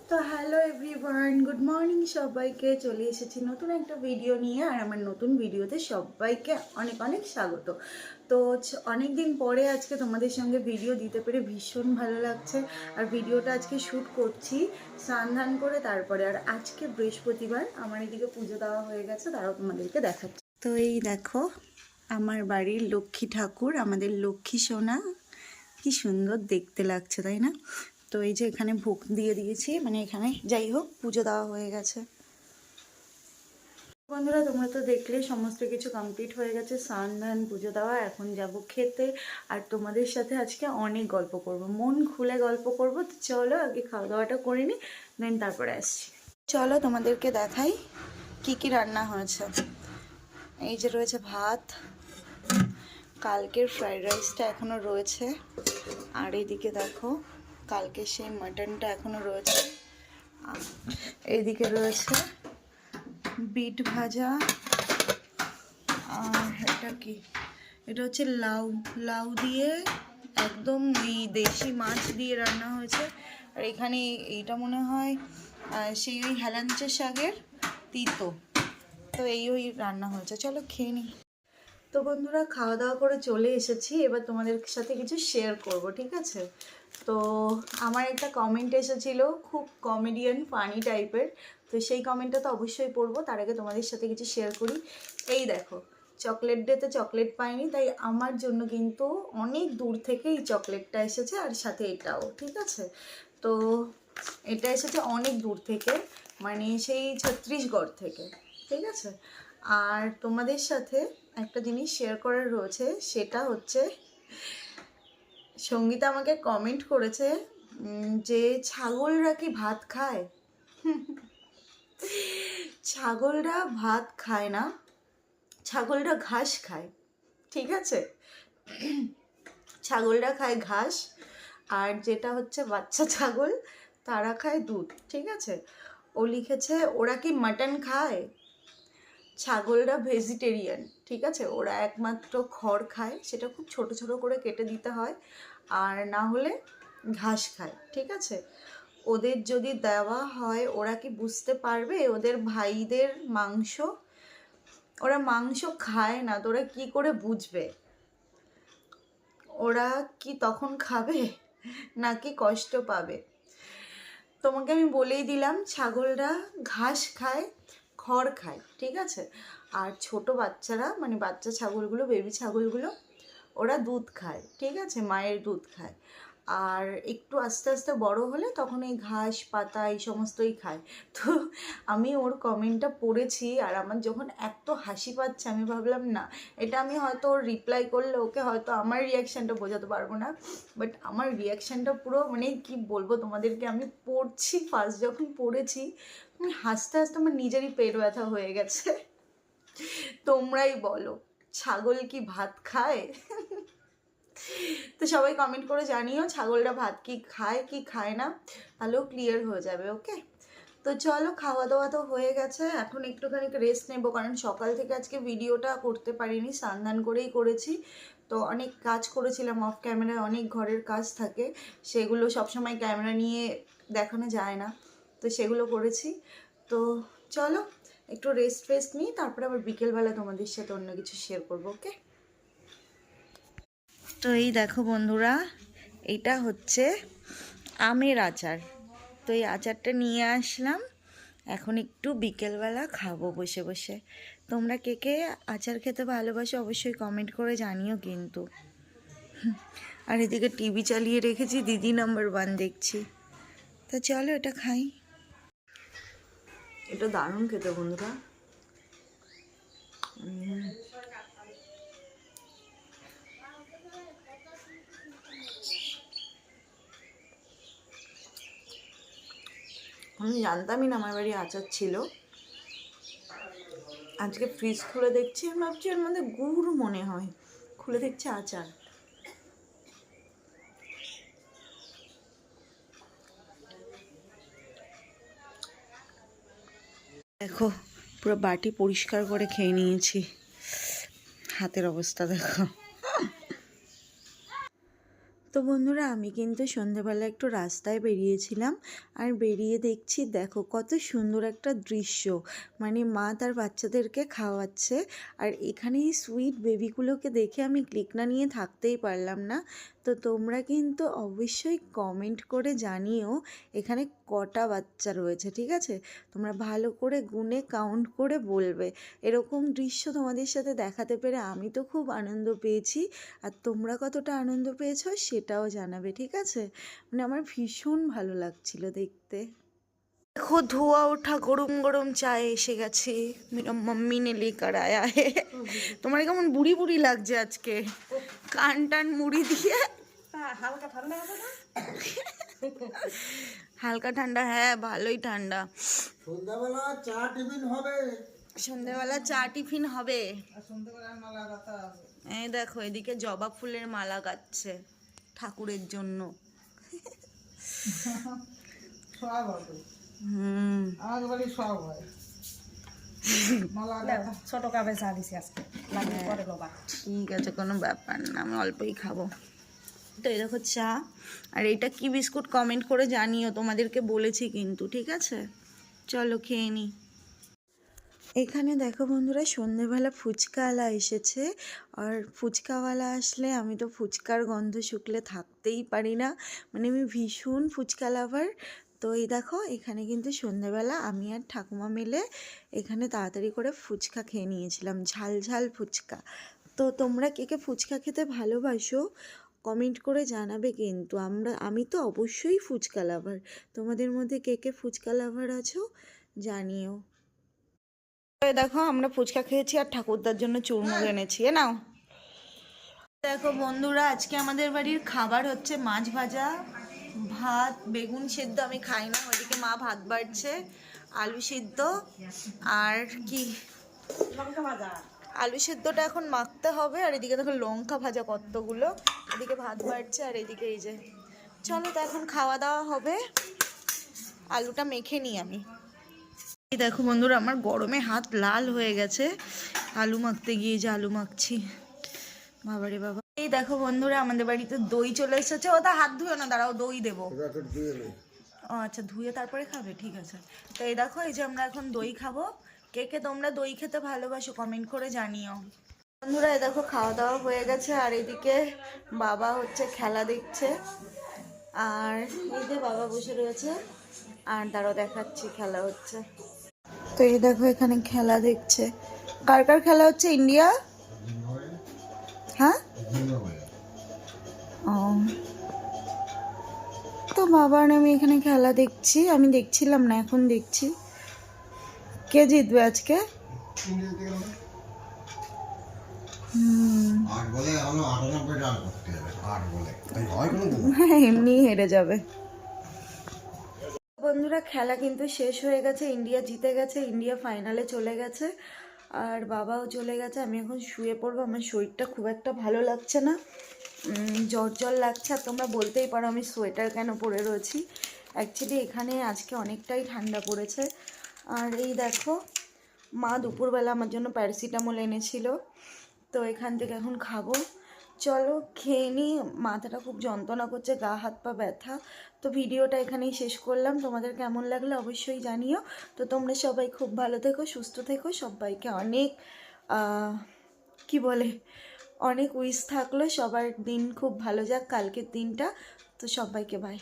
তো hello everyone, good morning সবাইকে। চলে এসেছি নতুন একটা ভিডিও নিয়ে, আর আমার নতুন ভিডিওতে সবাইকে অনেক অনেক স্বাগত। তো অনেক দিন পরে আজকে তোমাদের সঙ্গে ভিডিও দিতে পেরে ভীষণ ভালো লাগছে। আর ভিডিওটা আজকে শ্যুট করছি স্নান ধান করে তারপরে। আর আজকে বৃহস্পতিবার, আমার এদিকে পুজো দেওয়া হয়ে গেছে, তারাও তোমাদেরকে দেখাচ্ছি। তো এই দেখো আমার বাড়ির লক্ষ্মী ঠাকুর, আমাদের লক্ষ্মী সোনা, কি সুন্দর দেখতে লাগছে তাই না? তো এই যে এখানে ভোগ দিয়ে দিয়েছি, মানে এখানে যাই হোক পুজো দেওয়া হয়ে গেছে। বন্ধুরা তোমরা তো দেখলে সমস্ত কিছু কমপ্লিট হয়ে গেছে, স্নান ধান পুজো দেওয়া। এখন যাব খেতে, আর তোমাদের সাথে আজকে অনেক গল্প করব, মন খুলে গল্প করব। তো চলো আগে খাওয়া দাওয়াটা করে নিই, দেন তারপরে আসছি। চলো তোমাদেরকে দেখাই কি কি রান্না হয়েছে। এই যে রয়েছে ভাত, কালকের ফ্রাইড রাইসটা এখনও রয়েছে, আর এইদিকে দেখো কালকে সেই মাটনটা এখনও রয়েছে, এইদিকে রয়েছে বিট ভাজা, আর এটা কি, এটা হচ্ছে লাউ, লাউ দিয়ে একদম এই দেশি মাছ দিয়ে রান্না হয়েছে। আর এখানে এইটা মনে হয় সেই ওই হেলাঞ্চা শাকের তিতো। তো এই ওই রান্না হয়েছে, চলো খেয়ে নিই। তো বন্ধুরা খাওয়া দাওয়া করে চলে এসেছি, এবার তোমাদের সাথে কিছু শেয়ার করব, ঠিক আছে? তো আমার একটা কমেন্ট এসেছিলো খুব কমেডিয়ান ফানি টাইপের, তো সেই কমেন্টটা তো অবশ্যই পড়বো। তার আগে তোমাদের সাথে কিছু শেয়ার করি। এই দেখো, চকলেট ডেতে চকলেট পাইনি, তাই আমার জন্য কিন্তু অনেক দূর থেকে এই চকলেটটা এসেছে, আর সাথে এটাও, ঠিক আছে? তো এটা এসেছে অনেক দূর থেকে, মানে সেই ছত্তিশগড় থেকে, ঠিক আছে? আর তোমাদের সাথে একটা জিনিস শেয়ার করার রয়েছে, সেটা হচ্ছে সঙ্গীতা আমাকে কমেন্ট করেছে যে ছাগলরা কি ভাত খায়? ছাগলরা ভাত খায় না, ছাগলরা ঘাস খায়, ঠিক আছে? ছাগলরা খায় ঘাস, আর যেটা হচ্ছে বাচ্চা ছাগল তারা খায় দুধ, ঠিক আছে? ও লিখেছে ওরা কি মাটন খায়? ছাগলরা ভেজিটেরিয়ান, ঠিক আছে? ওরা একমাত্র খড় খায়, সেটা খুব ছোট ছোট করে কেটে দিতে হয়, আর না হলে ঘাস খায়, ঠিক আছে? ওদের যদি দেওয়া হয়, ওরা কি বুঝতে পারবে ওদের ভাইদের মাংস? ওরা মাংস খায় না, তো ওরা কী করে বুঝবে? ওরা কি তখন খাবে নাকি কষ্ট পাবে? তোমাকে আমি বলেই দিলাম, ছাগলরা ঘাস খায়, খড় খায়, ঠিক আছে? আর ছোট বাচ্চারা, মানে বাচ্চা ছাগলগুলো, বেবি ছাগলগুলো, ওরা দুধ খায়, ঠিক আছে? মায়ের দুধ খায়। আর একটু আস্তে আস্তে বড় হলে তখন এই ঘাস পাতা এই সমস্তই খায়। তো আমি ওর কমেন্টটা পড়েছি, আর আমার যখন এত হাসি পাচ্ছে, আমি ভাবলাম না, এটা আমি হয়তো ওর রিপ্লাই করলে ওকে হয়তো আমার রিয়াকশানটা বোঝাতে পারবো না, বাট আমার রিয়াকশানটা পুরো, মানে কি বলবো তোমাদেরকে, আমি পড়ছি, ফার্স্ট যখন পড়েছি আমি হাসতে হাসতে আমার নিজেরই পেট ব্যথা হয়ে গেছে। তোমরাই বলো, ছাগল কি ভাত খায়? তো সবাই কমেন্ট করে জানিও ছাগলরা ভাত কি খায় কি খায় না, তাহলেও ক্লিয়ার হয়ে যাবে, ওকে? তো চলো, খাওয়া দাওয়া তো হয়ে গেছে, এখন একটুখানি রেস্ট নেবো, কারণ সকাল থেকে আজকে ভিডিওটা করতে পারিনি, স্নান ধান করেই করেছি। তো অনেক কাজ করেছিলাম অফ ক্যামেরায়, অনেক ঘরের কাজ থাকে, সেগুলো সবসময় ক্যামেরা নিয়ে দেখানো যায় না, তো সেগুলো করেছি। তো চলো একটু রেস্ট ফেস্ট নিই, তারপরে আবার বিকেলবেলা তোমাদের সাথে অন্য কিছু শেয়ার করবো, ওকে? তো এই দেখো বন্ধুরা, এইটা হচ্ছে আমের আচার। তো এই আচারটা নিয়ে আসলাম, এখন একটু বিকেলবেলা খাবো বসে বসে। তোমরা কে কে আচার খেতে ভালোবাসো অবশ্যই কমেন্ট করে জানিও কিন্তু। আর এদিকে টিভি চালিয়ে রেখেছি, দিদি নাম্বার 1 দেখছি। তো চলো এটা খাই। এটা দারুণ খেতে বন্ধুরা। আমি জানতামই না আমার বাড়ি আচার ছিল, আজকে ফ্রিজ খুলে দেখছি, আমি ভাবছি এর মধ্যে গুড় মনে হয়, খুলে দেখছি আচার। দেখো পুরো বাটি পরিষ্কার করে খেয়ে নিয়েছি, হাতের অবস্থা দেখো। তো বন্ধুরা, আমি কিন্তু সন্ধেবেলা একটু রাস্তায় বেরিয়েছিলাম, আর বেরিয়ে দেখছি দেখো কত সুন্দর একটা দৃশ্য। মানে মা তার বাচ্চাদেরকে খাওয়াচ্ছে, আর এখানে এই সুইট বেবিগুলোকে দেখে আমি ক্লিক না নিয়ে থাকতেই পারলাম না। তো তোমরা কিন্তু অবশ্যই কমেন্ট করে জানিও এখানে কটা বাচ্চা রয়েছে, ঠিক আছে? তোমরা ভালো করে গুনে কাউন্ট করে বলবে। এরকম দৃশ্য তোমাদের সাথে দেখাতে পেরে আমি তো খুব আনন্দ পেয়েছি, আর তোমরা কতটা আনন্দ পেয়েছো সেটাও জানাবে, ঠিক আছে? মানে আমার ভীষণ ভালো লাগছিল দেখতে। দেখো ধোয়া ওঠা গরম গরম চায় এসে গেছে, মেরা মাম্মি ने लेकर आया है। তোমার কেমন বুড়ি বুড়ি লাগছে আজকে, কান টান মুড়ি দিয়ে। হালকা ঠান্ডা হবে না? হালকা ঠান্ডা, হ্যাঁ ভালোই ঠান্ডা। সন্ধ্যাবেলা চা টিফিন হবে। সন্ধ্যেবেলা চা টিফিন হবে। আর সন্ধ্যাবেলা মালা গাঁথা হবে। এই দেখো এদিকে জবা ফুলের মালা গাচ্ছে ঠাকুরের জন্য। সব হবে। আমাদের বাড়ি সব হয়। মালা গাঁথা ছোট কাপে চা দিছি আজকে, লাগলে পরে বাবা। ঠিক আছে, কোনো ব্যাপার না, আমি অল্পই খাবো। তো এই দেখো চা, আর এটা কি বিস্কুট কমেন্ট করে জানিও, তোমাদেরকে বলেছি কিন্তু, ঠিক আছে? চলো খেয়ে নিই। এখানে দেখো বন্ধুরা, সন্ধেবেলা ফুচকাওয়ালা এসেছে, আর ফুচকাওয়ালা আসলে আমি তো ফুচকার গন্ধ শুকলে থাকতেই পারি না। মানে আমি ভীষণ ফুচকা লাভার। তো এই দেখো এখানে কিন্তু সন্ধেবেলা আমি আর ঠাকুমা মিলে এখানে তাড়াতাড়ি করে ফুচকা খেয়ে নিয়েছিলাম, ঝাল ঝাল ফুচকা। তো তোমরা কে কে ফুচকা খেতে ভালোবাসো কমেন্ট করে জানাবে কিন্তু। আমি তো অবশ্যই ফুচকা লাভার। তোমাদের মধ্যে কে কে ফুচকা লাভার আছো জানিও। দেখো আমরা ফুচকা খেয়েছি আর ঠাকুরদার জন্য চুরমুর এনেছি, এ নাও। দেখো বন্ধুরা, আজকে আমাদের বাড়ির খাবার হচ্ছে মাছ ভাজা, ভাত, বেগুন সেদ্ধ আমি খাই না, ওইদিকে মা ভাত বাড়ছে, আলু সেদ্ধ, আর কি লঙ্কা ভাজা। আলু সেদ্ধটা এখন মাখতে হবে, আর এদিকে দেখো লঙ্কা ভাজা কতগুলো, এদিকে ভাত বাড়ছে, আর এদিকে এই যে। চলো তো এখন খাওয়া দাওয়া হবে, আলুটা মেখে নিই আমি। এই দেখো বন্ধুরা, আমার গরমে হাত লাল হয়ে গেছে আলু মাখতে গিয়ে, যে আলু মাখছি, বাবারে বাবা। এই দেখো বন্ধুরা, আমাদের বাড়িতে দই চলে এসেছে। ওটা হাত ধুয়ে না, দাঁড়াও দই দেবো। ও আচ্ছা, ধুয়ে তারপরে খাবে, ঠিক আছে। তো এই দেখো, এই যে আমরা এখন দই খাবো। কে কে তোমরা দই খেতে ভালোবাসো কমেন্ট করে জানিও। বন্ধুরা এই দেখো খাওয়া দাওয়া হয়ে গেছে, আর এদিকে বাবা হচ্ছে খেলা দেখছে, আর এই যে বাবা বসে রয়েছে, আর দাঁড়াও দেখাচ্ছি খেলা হচ্ছে। তো এই দেখো এখানে খেলা দেখছে, কার কার খেলা হচ্ছে? ইন্ডিয়া, হ্যাঁ। ও, তো বাবা আর আমি এখানে খেলা দেখছি, আমি দেখছিলাম না, এখন দেখছি। কে জিতবে আজকে? এমনি হেরে যাবে। বন্ধুরা খেলা কিন্তু শেষ হয়ে গেছে, ইন্ডিয়া জিতে গেছে, ইন্ডিয়া ফাইনালে চলে গেছে, আর বাবাও চলে গেছে। আমি এখন শুয়ে পড়বো, আমার শরীরটা খুব একটা ভালো লাগছে না, জ্বর জ্বর লাগছে। আর তোমরা বলতেই পারো আমি সোয়েটার কেন পরে রয়েছি, অ্যাকচুয়ালি এখানে আজকে অনেকটাই ঠান্ডা পড়েছে। আর এই দেখো মা দুপুরবেলা আমার জন্য প্যারাসিটামল এনেছিল, তো এখান থেকে এখন খাবো। চলো খেয়ে নিই, মাথাটা খুব যন্ত্রণা করছে, গা হাত পা ব্যথা। তো ভিডিওটা এখানেই শেষ করলাম, তোমাদের কেমন লাগলো অবশ্যই জানিও। তো তোমরা সবাই খুব ভালো থেকো, সুস্থ থেকো, সবাইকে অনেক কি বলে অনেক উইশ থাকলো, সবার দিন খুব ভালো যাক কালকের দিনটা। তো সবাইকে বাই।